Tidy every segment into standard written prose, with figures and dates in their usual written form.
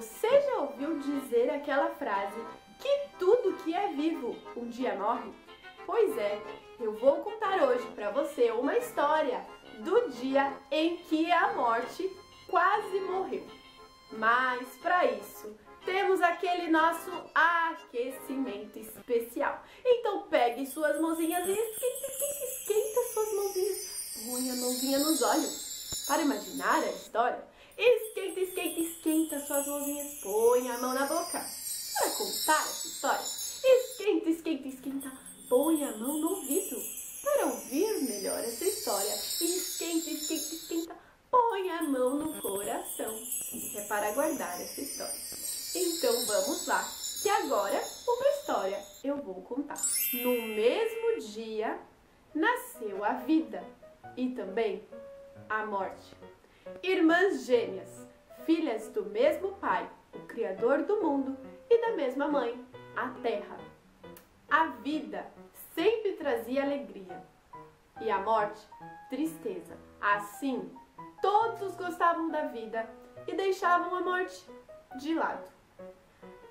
Você já ouviu dizer aquela frase que tudo que é vivo um dia morre? Pois é, eu vou contar hoje para você uma história do dia em que a morte quase morreu. Mas para isso, temos aquele nosso aquecimento especial. Então pegue suas mãozinhas e esquenta suas mãozinhas. Põe a mãozinha nos olhos para imaginar a história. Esquenta suas mãozinhas. Põe a mão na boca para contar essa história. Esquenta. Põe a mão no ouvido para ouvir melhor essa história. Esquenta. Põe a mão no coração, que é para guardar essa história. Então vamos lá, que agora uma história eu vou contar. No mesmo dia nasceu a vida e também a morte. Irmãs gêmeas, filhas do mesmo pai, o Criador do mundo, e da mesma mãe, a terra. A vida sempre trazia alegria e a morte, tristeza. Assim, todos gostavam da vida e deixavam a morte de lado.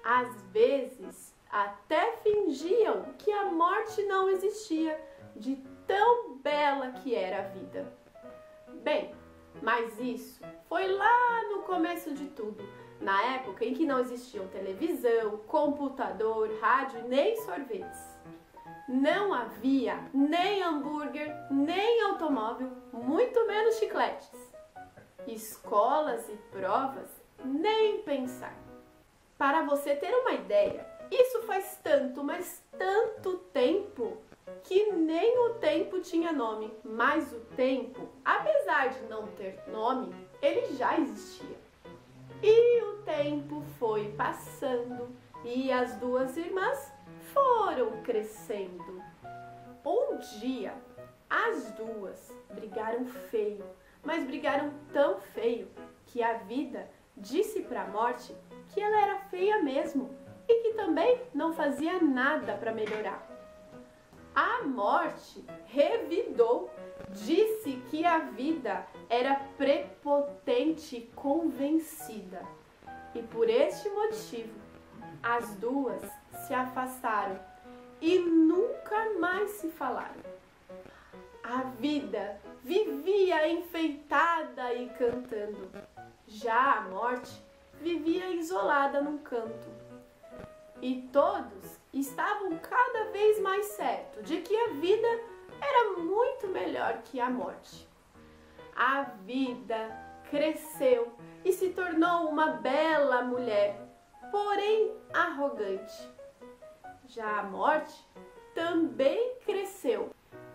Às vezes, até fingiam que a morte não existia, de tão bela que era a vida. Bem, mas isso foi lá no começo de tudo, na época em que não existiam televisão, computador, rádio nem sorvetes. Não havia nem hambúrguer, nem automóvel, muito menos chicletes. Escolas e provas, nem pensar. Para você ter uma ideia, isso faz tanto, mas tanto tempo, que nem o tempo tinha nome. Mas o tempo, apesar de não ter nome, ele já existia. E o tempo foi passando e as duas irmãs foram crescendo. Um dia, as duas brigaram feio, mas brigaram tão feio que a vida disse para a morte que ela era feia mesmo e que também não fazia nada para melhorar. A morte revidou, disse que a vida era prepotente e convencida. E por este motivo, as duas se afastaram e nunca mais se falaram. A vida vivia enfeitada e cantando. Já a morte vivia isolada num canto. E todos estavam cada vez mais certos de que a vida era muito melhor que a morte. A vida cresceu e se tornou uma bela mulher, porém arrogante. Já a morte também cresceu,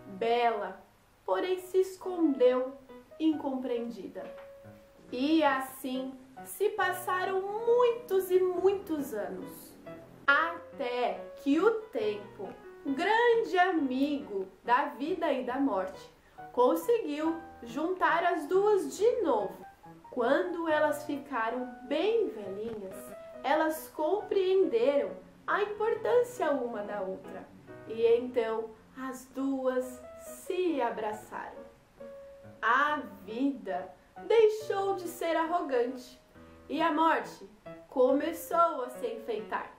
bela, porém se escondeu, incompreendida. E assim se passaram muitos e muitos anos, até que o tempo, grande amigo da vida e da morte, conseguiu juntar as duas de novo. Quando elas ficaram bem velhinhas, elas compreenderam a importância uma da outra. E então as duas se abraçaram. A vida deixou de ser arrogante e a morte começou a se enfeitar.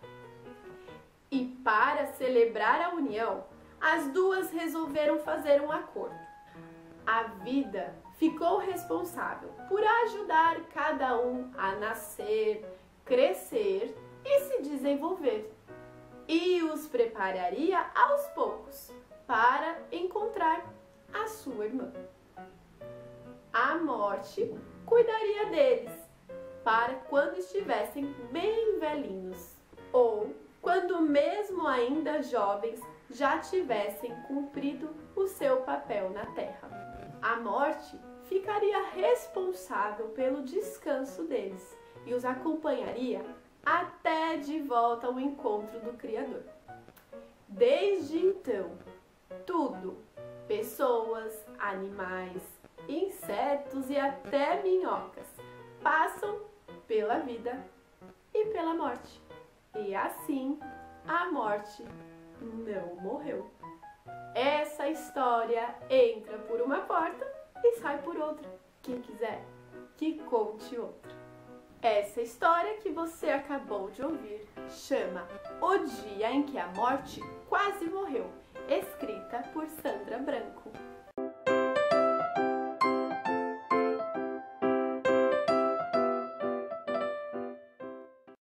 E para celebrar a união, as duas resolveram fazer um acordo. A vida ficou responsável por ajudar cada um a nascer, crescer e se desenvolver. E os prepararia aos poucos para encontrar a sua irmã. A morte cuidaria deles para quando estivessem bem velhinhos ou quando mesmo ainda jovens já tivessem cumprido o seu papel na terra. A morte ficaria responsável pelo descanso deles e os acompanharia até de volta ao encontro do Criador. Desde então, tudo, pessoas, animais, insetos e até minhocas, passam pela vida e pela morte. E assim, a morte não morreu. Essa história entra por uma porta e sai por outra. Quem quiser, que conte outra. Essa história que você acabou de ouvir chama O Dia em que a Morte Quase Morreu, escrita por Sandra Branco.